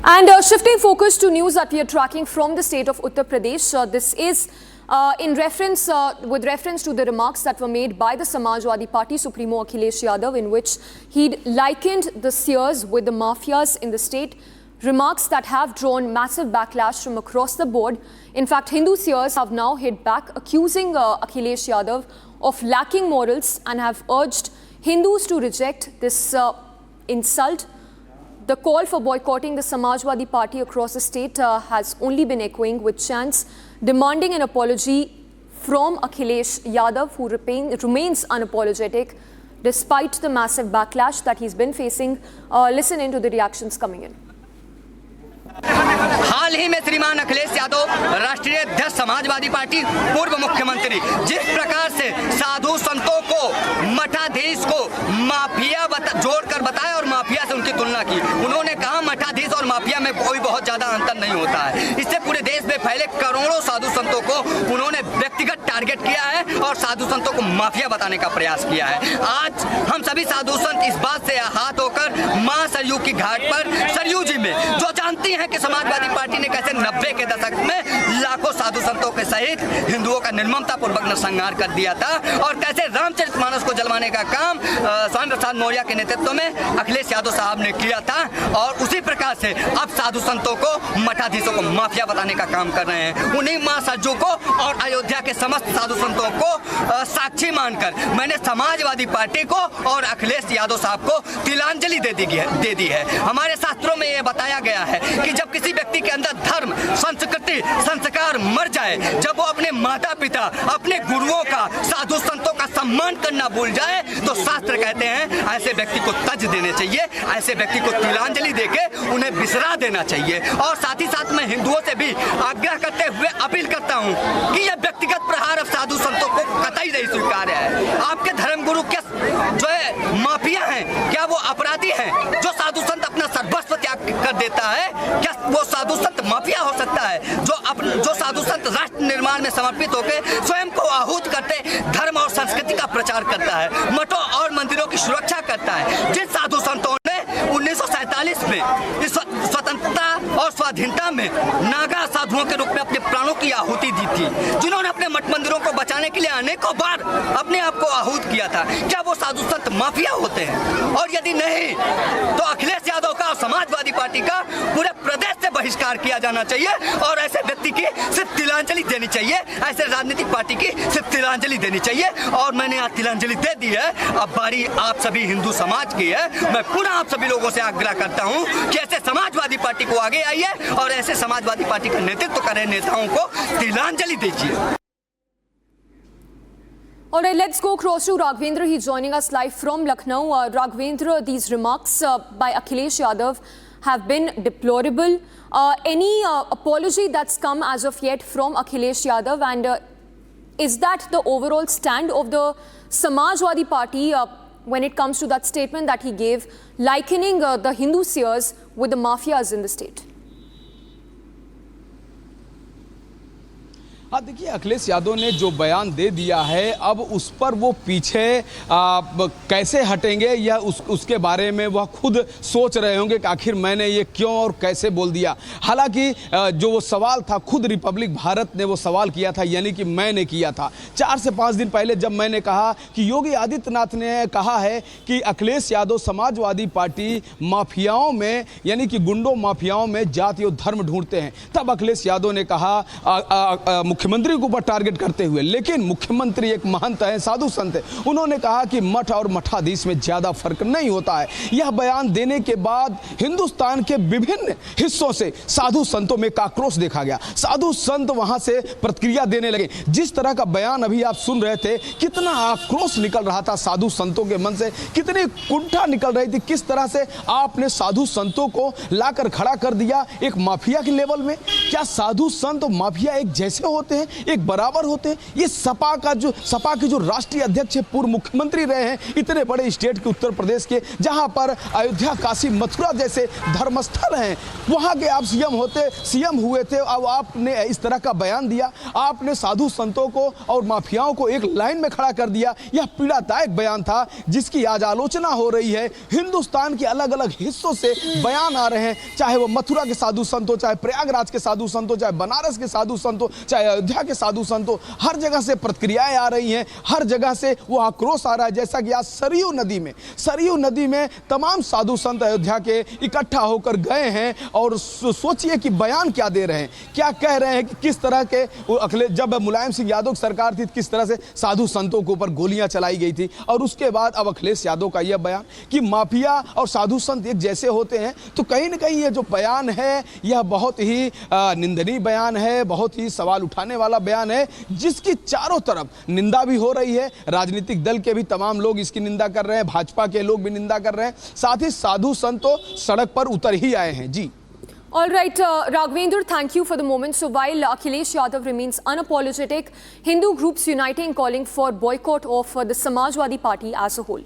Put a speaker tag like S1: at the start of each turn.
S1: And shifting focus to news that we are tracking from the state of Uttar Pradesh, this is with reference to the remarks that were made by the Samajwadi Party Supremo Akhilesh Yadav, in which he'd likened the seers with the mafias in the state. Remarks that have drawn massive backlash from across the board. In fact, Hindu seers have now hit back, accusing Akhilesh Yadav of lacking morals and have urged Hindus to reject this insult. The call for boycotting the Samajwadi Party across the state has only been echoing, with chants demanding an apology from Akhilesh Yadav, who remains unapologetic despite the massive backlash that he's been facing. Listen into the reactions coming in.
S2: हाल ही में श्रीमान अखिलेश यादव, राष्ट्रीय अध्यक्ष Samajwadi party, पूर्व मुख्यमंत्री, जिस प्रकार से साधु संतों को, मठाधीश को माफिया जोड़कर बताया और माफिया से उनकी तुलना की। उन्होंने कहा मठाधीश और माफिया में कोई बहुत ज्यादा अंतर नहीं होता है। इससे पूरे देश में फैले करोड़ों साधु संतों को उन्होंने व्यक्तिगत टारगेट किया है और साधु संतों को माफिया बताने का प्रयास किया है। आज हम सभी साधु संत इस बात से आहत होकर मां सरयू की घाट पर सरयू जी में, जो जानती हैं कि समाजवादी पार्टी ने कैसे 90 के दशक में लाखों साधु संतों के सहित हिंदुओं का निर्ममता पूर्वक नरसंहार कर दिया था और कैसे रामचरितमानस को जलवाने का काम स्वामी प्रसाद मौर्य के नेतृत्व में अखिलेश यादव साहब ने किया था। और उसी प्रकार से अब साधु संतों को, मठाधीशों को माफिया बताने का काम कर रहे हैं। उन्हीं मां सरयू को और अयोध्या के समस्त साधु संतों को साक्षी मानकर मैंने समाजवादी पार्टी को और अखिलेश यादव साहब को तिलांजलि दे दी है। हमारे शास्त्रों में यह बताया गया है कि जब किसी व्यक्ति के अंदर धर्म, संस्कृति, संस्कार मर जाए, जब वो अपने माता पिता, अपने गुरुओं का, साधु संतों का सम्मान करना भूल जाए, तो शास्त्र कहते हैं ऐसे व्यक्ति को तज देने चाहिए, ऐसे व्यक्ति को तिलांजलि देके उन्हें बिसरा देना चाहिए। और साथ ही साथ मैं हिंदुओं से भी आग्रह करते हुए अपील करता हूँ कि यह व्यक्तिगत प्रहार अब साधु संतों को कतई नहीं स्वीकार्य है। आपके धर्मगुरु क्या जो है माफिया हैं, क्या वो अपराधी हैं? जो साधु संत अपना सर्वस्व त्याग कर देता है, क्या वो साधु संत माफिया हो सकता है? जो साधु संत राष्ट्र निर्माण में समर्पित होकर स्वयं को आहूत करते धर्म और संस्कृति का प्रचार करता है, मठों और मंदिरों की सुरक्षा करता है। जिन साधु संतों ने 1947 में इस स्वतंत्रता और स्वाधीनता में नागा साधुओं के रूप में अपने प्राणों की आहुति दी थी, जिन्होंने अपने मठ मंदिरों को बचाने के लिए अनेकों बार अपने आप को आहूत किया था, क्या वो साधु संत माफिया होते हैं? और यदि नहीं, तो अखिलेश यादव का और समाजवादी पार्टी का पूरे प्रदेश से बहिष्कार किया जाना चाहिए और ऐसे व्यक्ति की सिर्फ तिलांजलि देनी चाहिए, ऐसे राजनीतिक पार्टी की सिर्फ तिलांजलि देनी चाहिए। और मैंने आज तिलांजलि दे दी है, अब बारी आप सभी हिंदू समाज की है। मैं पुनः आप सभी लोगों से आग्रह करता हूं कि ऐसे समाजवादी पार्टी को आगे आइए और ऐसे समाजवादी पार्टी का नेतृत्व कर रहे नेताओं को तिलांजलि दीजिए।
S1: All right, let's go across to Raghavendra. He's joining us live from Lucknow. Raghavendra, these remarks by Akhilesh Yadav have been deplorable. Any apology that's come as of yet from Akhilesh Yadav, and is that the overall stand of the Samajwadi Party when it comes to that statement that he gave, likening the Hindu seers with the mafias in the state?
S3: हाँ, देखिए, अखिलेश यादव ने जो बयान दे दिया है, अब उस पर वो पीछे कैसे हटेंगे या उसके बारे में वह खुद सोच रहे होंगे कि आखिर मैंने ये क्यों और कैसे बोल दिया। हालांकि जो वो सवाल था, खुद रिपब्लिक भारत ने वो सवाल किया था, यानी कि मैंने किया था 4 से 5 दिन पहले, जब मैंने कहा कि योगी आदित्यनाथ ने कहा है कि अखिलेश यादव समाजवादी पार्टी माफियाओं में, यानी कि गुंडों माफियाओं में जाति और धर्म ढूंढते हैं, तब अखिलेश यादव ने कहा मुख्यमंत्री के ऊपर टारगेट करते हुए, लेकिन मुख्यमंत्री एक महंत है, साधु संत है, उन्होंने कहा कि मठ और मठाधीश में ज्यादा फर्क नहीं होता है। यह बयान देने के बाद हिंदुस्तान के विभिन्न हिस्सों से साधु संतों में आक्रोश देखा गया। साधु संत वहां से प्रतिक्रिया देने लगे। जिस तरह का बयान अभी आप सुन रहे थे, कितना आक्रोश निकल रहा था साधु संतों के मन से, कितनी कुंठा निकल रही थी, किस तरह से आपने साधु संतों को लाकर खड़ा कर दिया एक माफिया के लेवल में। क्या साधु संत और माफिया एक जैसे होते होते हैं, एक बराबर होते हैं। ये सपा के जो राष्ट्रीय अध्यक्ष है, पूर्व मुख्यमंत्री रहे हैं इतने बड़े स्टेट के उत्तर प्रदेश के, जहां पर अयोध्या, काशी, मथुरा जैसे धर्मस्थल हैं, वहां के आप सीएम हुए थे। अब आपने इस तरह का बयान दिया, आपने साधु संतों को और माफियाओं को एक लाइन में खड़ा कर दिया। यह पीड़ादायक बयान था जिसकी आज आलोचना हो रही है। हिंदुस्तान के अलग अलग हिस्सों से बयान आ रहे हैं, चाहे वो मथुरा के साधु संत हो, चाहे प्रयागराज के साधु संत हो, चाहे बनारस के साधु संत हो, चाहे अयोध्या के साधु संत हो। हर जगह से प्रतिक्रियाएं आ रही हैं, हर जगह से वो आक्रोश आ रहा है। जैसा कि आज सरयू नदी में तमाम साधु संत अयोध्या के इकट्ठा होकर गए हैं और सोचिए कि बयान क्या दे रहे हैं, क्या कह रहे हैं कि किस तरह के जब मुलायम सिंह यादव की सरकार थी किस तरह से साधु संतों के ऊपर गोलियां चलाई गई थी, और उसके बाद अब अखिलेश यादव का यह बयान कि माफिया और साधु संत एक जैसे होते हैं। तो कहीं ना कहीं ये जो बयान है यह बहुत ही निंदनीय बयान है, बहुत ही सवाल उठाने वाला बयान है, जिसकी चारों तरफ निंदा भी हो रही है। राजनीतिक दल के भी तमाम लोग इसकी निंदा कर रहे हैं, भाजपा के लोग भी निंदा कर रहे हैं, साथ ही साधु संत तो सड़क पर उतर ही आए हैं। जी
S1: All right, Raghavendra, thank you for the moment. So while Akhilesh Yadav remains unapologetic, Hindu groups uniting calling for boycott of the Samajwadi Party as a whole.